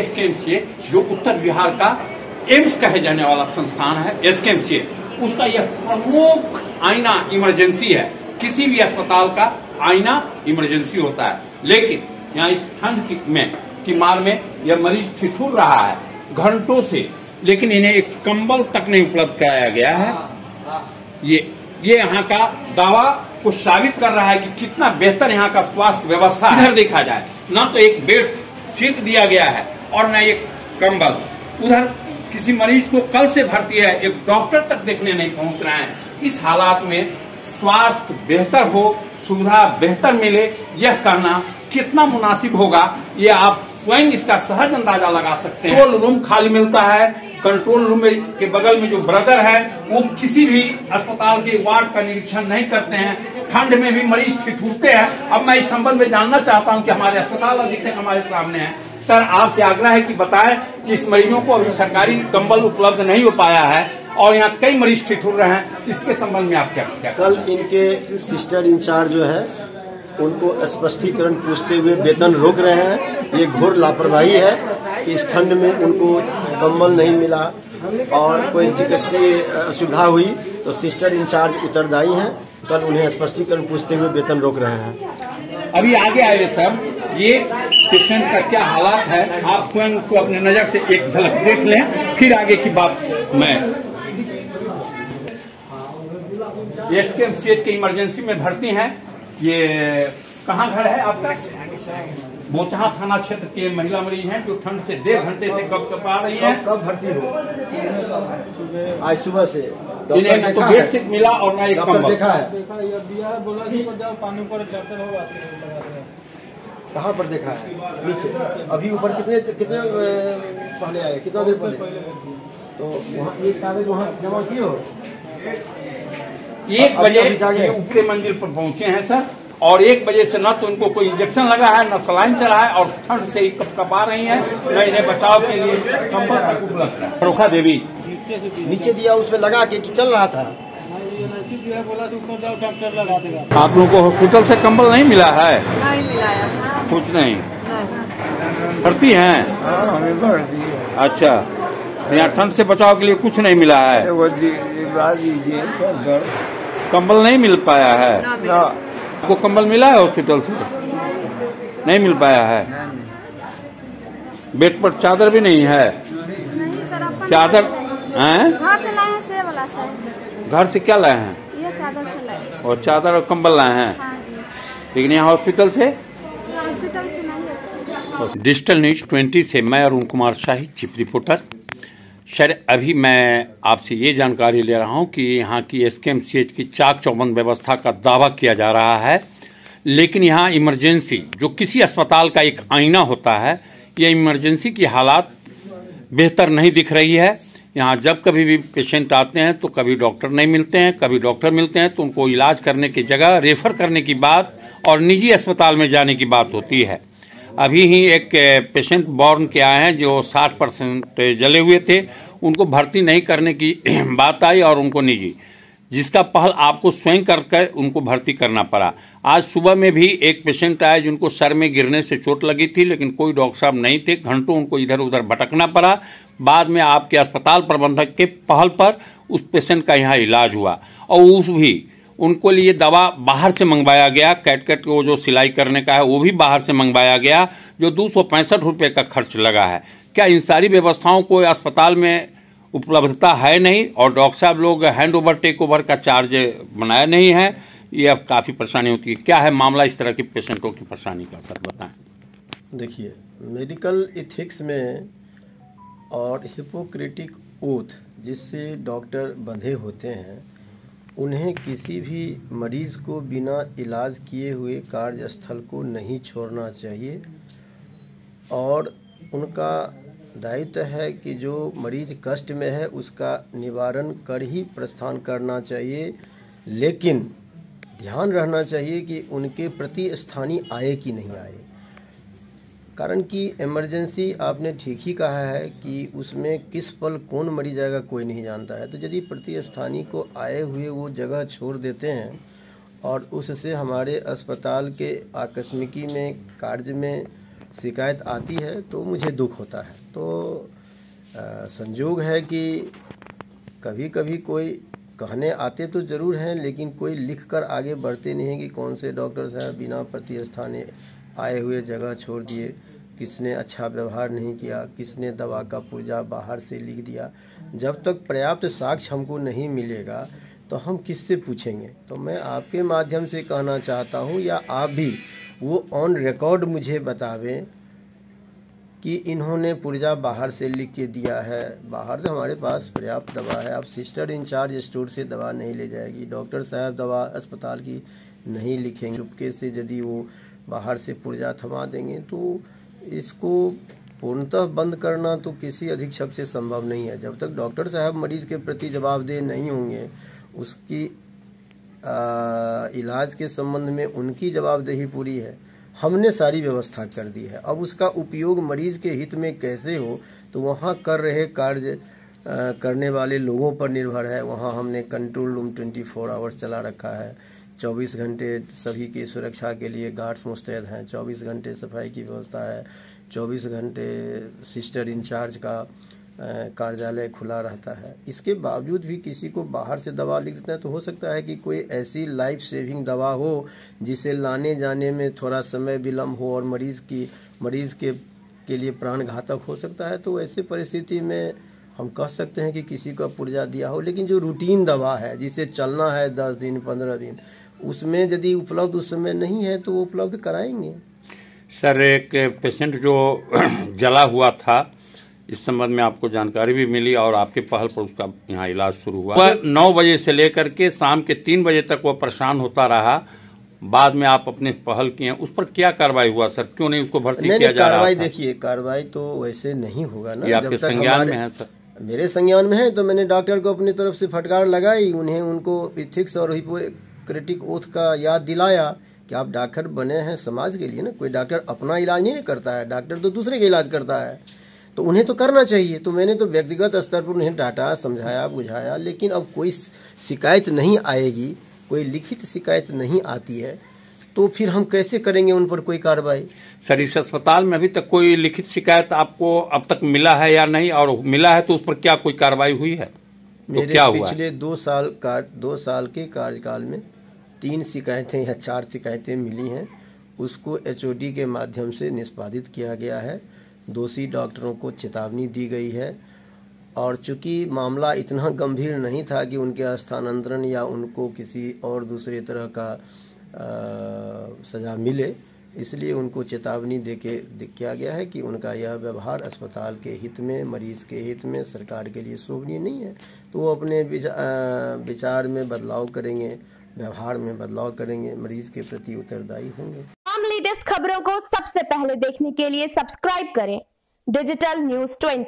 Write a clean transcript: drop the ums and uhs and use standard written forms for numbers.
SKMCH जो उत्तर बिहार का AIIMS कहे जाने वाला संस्थान है, एसकेएमसीएच, उसका यह प्रमुख आईना इमरजेंसी है। किसी भी अस्पताल का आईना इमरजेंसी होता है, लेकिन यहाँ इस ठंड की मार में यह मरीज ठिठुर रहा है घंटों से, लेकिन इन्हें एक कंबल तक नहीं उपलब्ध कराया गया है। ये यहाँ का दावा को साबित कर रहा है कि कितना बेहतर यहाँ का स्वास्थ्य व्यवस्था है। इधर देखा जाए ना तो एक बेड सीट दिया गया है और न एक कंबल। उधर किसी मरीज को कल से भर्ती है, एक डॉक्टर तक देखने नहीं पहुंच रहे हैं। इस हालात में स्वास्थ्य बेहतर हो, सुविधा बेहतर मिले, यह कहना कितना मुनासिब होगा, ये आप स्वयं इसका सहज अंदाजा लगा सकते हैं। कंट्रोल रूम खाली मिलता है। कंट्रोल रूम के बगल में जो ब्रदर है वो किसी भी अस्पताल के वार्ड का निरीक्षण नहीं करते हैं। ठंड में भी मरीज ठिठुरते हैं। अब मैं इस संबंध में जानना चाहता हूं कि हमारे अस्पताल अधीक्षक हमारे सामने है। सर, आपसे आग्रह है कि बताएं कि इस मरीजों को अभी सरकारी कंबल उपलब्ध नहीं हो पाया है और यहाँ कई मरीज ठिठुर रहे हैं, इसके संबंध में आप क्या? कल इनके सिस्टर इंचार्ज जो है उनको स्पष्टीकरण पूछते हुए वेतन रोक रहे हैं। ये घोर लापरवाही है कि इस ठंड में उनको कंबल नहीं मिला और कोई चिकित्सीय असुविधा हुई तो सिस्टर इंचार्ज उत्तरदायी हैं। कल उन्हें स्पष्टीकरण पूछते हुए वेतन रोक रहे हैं। अभी आगे आए सर, ये पेशेंट का क्या हालात है, आप स्वयं उसको अपने नजर से एक झलक देख लें, फिर आगे की बात मैं। एसकेएमसीएच के इमरजेंसी में भर्ती हैं। ये कहाँ घर है आपका? बोचहा थाना क्षेत्र के महिला मरीज हैं जो ठंड से 1.5 घंटे से कपकपा रही हैं। कब भर्ती हो? आज सुबह से। इन्हें न तो बेड शीट मिला और न एक कंबल देखा है। बोला कि जाओ पानी पर चढ़ते रहो। कहाँ पर देखा है? नीचे। अभी ऊपर कितने पहले आए? कितना देर पहले? तो वहाँ एक कागज वहाँ जमा किए हो? 1 बजे ऊपरी मंजिल पर पहुंचे हैं सर, और 1 बजे से न तो इनको कोई इंजेक्शन लगा है, न सलाइन चला है, और ठंड से कपकपा रही हैं, न इन्हें बचाव के लिए कंबल तक उपलब्ध है। रोखा देवी नीचे दिया, उसमें लगा के चल रहा था। बोला ऊपर जाओ, डॉक्टर लगा देगा। आप लोगों को हॉस्पिटल से कंबल नहीं मिला है? नहीं मिला है। कुछ नहीं भर्ती हैं? अच्छा, यहाँ ठंड से बचाव के लिए कुछ नहीं मिला है? कंबल नहीं मिल पाया है? आपको कंबल मिला है हॉस्पिटल से? नहीं मिल पाया है। बेड पर चादर भी नहीं है? चादर हैं? घर से लाए हैं, से वाला सर। घर से क्या लाए हैं? ये चादर से लाए। और चादर और कंबल लाए हैं? हाँ, लेकिन यहाँ हॉस्पिटल से नहीं। डिजिटल न्यूज 20 से मैं Arun Kumar Shahi, chief reporter. Sir, अभी मैं आपसे ये जानकारी ले रहा हूँ कि यहाँ की एसकेएमसीएच की चाक चौबंद व्यवस्था का दावा किया जा रहा है, लेकिन यहाँ इमरजेंसी जो किसी अस्पताल का एक आईना होता है, यह इमरजेंसी की हालात बेहतर नहीं दिख रही है। यहाँ जब कभी भी पेशेंट आते हैं तो कभी डॉक्टर नहीं मिलते हैं, कभी डॉक्टर मिलते हैं तो उनको इलाज करने की जगह रेफर करने की बात और निजी अस्पताल में जाने की बात होती है। अभी ही एक पेशेंट बॉर्न के आए हैं जो 60% जले हुए थे, उनको भर्ती नहीं करने की बात आई और उनको निजी, जिसका पहल आपको स्वयं कर उनको भर्ती करना पड़ा। आज सुबह में भी एक पेशेंट आए जिनको सर में गिरने से चोट लगी थी, लेकिन कोई डॉक्टर साहब नहीं थे, घंटों उनको इधर उधर भटकना पड़ा। बाद में आपके अस्पताल प्रबंधक के पहल पर उस पेशेंट का यहाँ इलाज हुआ और उस भी उनको लिए दवा बाहर से मंगवाया गया। कैट को जो सिलाई करने का है वो भी बाहर से मंगवाया गया, जो 265 रुपये का खर्च लगा है। क्या इन सारी व्यवस्थाओं को अस्पताल में उपलब्धता है नहीं और डॉक्टर साहब लोग हैंड ओवर टेक ओवर का चार्ज बनाया नहीं है? ये अब काफ़ी परेशानी होती है। क्या है मामला इस तरह के पेशेंटों की परेशानी का, सर बताएं। देखिए, मेडिकल एथिक्स में और हिपोक्रेटिक ओथ जिससे डॉक्टर बंधे होते हैं, उन्हें किसी भी मरीज़ को बिना इलाज किए हुए कार्यस्थल को नहीं छोड़ना चाहिए और उनका दायित्व है कि जो मरीज कष्ट में है उसका निवारण कर ही प्रस्थान करना चाहिए। लेकिन ध्यान रहना चाहिए कि उनके प्रति स्थानीय आए कि नहीं आए, कारण कि इमरजेंसी आपने ठीक ही कहा है कि उसमें किस पल कौन मरीज आएगा कोई नहीं जानता है। तो यदि प्रति स्थानीय को आए हुए वो जगह छोड़ देते हैं और उससे हमारे अस्पताल के आकस्मिकी में कार्य में शिकायत आती है तो मुझे दुख होता है। तो संजोग है कि कभी कभी कोई कहने आते तो ज़रूर हैं, लेकिन कोई लिख कर आगे बढ़ते नहीं हैं कि कौन से डॉक्टर साहब बिना प्रतिष्ठाने आए हुए जगह छोड़ दिए, किसने अच्छा व्यवहार नहीं किया, किसने दवा का पुर्जा बाहर से लिख दिया। जब तक पर्याप्त साक्ष्य हमको नहीं मिलेगा तो हम किससे पूछेंगे। तो मैं आपके माध्यम से कहना चाहता हूँ, या आप भी वो ऑन रिकॉर्ड मुझे बतावें कि इन्होंने पुर्जा बाहर से लिख के दिया है। बाहर से हमारे पास पर्याप्त दवा है। अब सिस्टर इंचार्ज स्टोर से दवा नहीं ले जाएगी, डॉक्टर साहब दवा अस्पताल की नहीं लिखेंगे। चुपके से यदि वो बाहर से पुर्जा थमा देंगे तो इसको पूर्णतः बंद करना तो किसी अधीक्षक से संभव नहीं है। जब तक डॉक्टर साहब मरीज के प्रति जवाबदेह नहीं होंगे, उसकी इलाज के संबंध में उनकी जवाबदेही पूरी है। हमने सारी व्यवस्था कर दी है। अब उसका उपयोग मरीज के हित में कैसे हो तो वहाँ कर रहे कार्य करने वाले लोगों पर निर्भर है। वहाँ हमने कंट्रोल रूम 24 आवर्स चला रखा है। 24 घंटे सभी की सुरक्षा के लिए गार्ड्स मुस्तैद हैं। 24 घंटे सफाई की व्यवस्था है। 24 घंटे सिस्टर इंचार्ज का कार्यालय खुला रहता है। इसके बावजूद भी किसी को बाहर से दवा लिख देते हैं तो हो सकता है कि कोई ऐसी लाइफ सेविंग दवा हो जिसे लाने जाने में थोड़ा समय विलम्ब हो और मरीज के लिए प्राण घातक हो सकता है। तो ऐसे परिस्थिति में हम कह सकते हैं कि किसी का पुर्जा दिया हो। लेकिन जो रूटीन दवा है जिसे चलना है 10 दिन 15 दिन, उसमें यदि उपलब्ध उस समय नहीं है तो वो उपलब्ध कराएंगे। सर, एक पेशेंट जो जला हुआ था, इस संबंध में आपको जानकारी भी मिली और आपके पहल पर उसका यहाँ इलाज शुरू हुआ। वह 9 बजे से लेकर के शाम के 3 बजे तक वह परेशान होता रहा। बाद में आप अपने पहल किए, उस पर क्या कार्रवाई हुआ सर? क्यों नहीं उसको भर्ती किया जा रहा था? देखिए, कार्रवाई तो वैसे नहीं होगा ना। ये आपके संज्ञान में है सर? मेरे संज्ञान में है तो मैंने डॉक्टर को अपनी तरफ से फटकार लगाई, उनको इथिक्स और हिपोक्रेटिक ओथ का याद दिलाया कि आप डॉक्टर बने हैं समाज के लिए ना। कोई डॉक्टर अपना इलाज नहीं करता है, डॉक्टर तो दूसरे का इलाज करता है, तो उन्हें तो करना चाहिए। तो मैंने तो व्यक्तिगत स्तर पर उन्हें डांटा, समझाया, बुझाया। लेकिन अब कोई शिकायत नहीं आएगी, कोई लिखित शिकायत नहीं आती है, तो फिर हम कैसे करेंगे उन पर कोई कार्रवाई? सर, इस अस्पताल में अभी तक कोई लिखित शिकायत आपको अब तक मिला है या नहीं, और मिला है तो उस पर क्या कोई कार्रवाई हुई है? तो मेरे क्या हुआ? पिछले 2 साल के कार्यकाल में 3 शिकायतें या 4 शिकायतें मिली हैं। उसको HOD के माध्यम से निष्पादित किया गया है। दोषी डॉक्टरों को चेतावनी दी गई है। और चूंकि मामला इतना गंभीर नहीं था कि उनके स्थानांतरण या उनको किसी और दूसरे तरह का सजा मिले, इसलिए उनको चेतावनी देके किया गया है कि उनका यह व्यवहार अस्पताल के हित में, मरीज के हित में, सरकार के लिए शोभनीय नहीं है। तो वो अपने विचार में बदलाव करेंगे, व्यवहार में बदलाव करेंगे, मरीज के प्रति उत्तरदायी होंगे। तमाम लेटेस्ट खबरों को सबसे पहले देखने के लिए सब्सक्राइब करें डिजिटल न्यूज़ 20।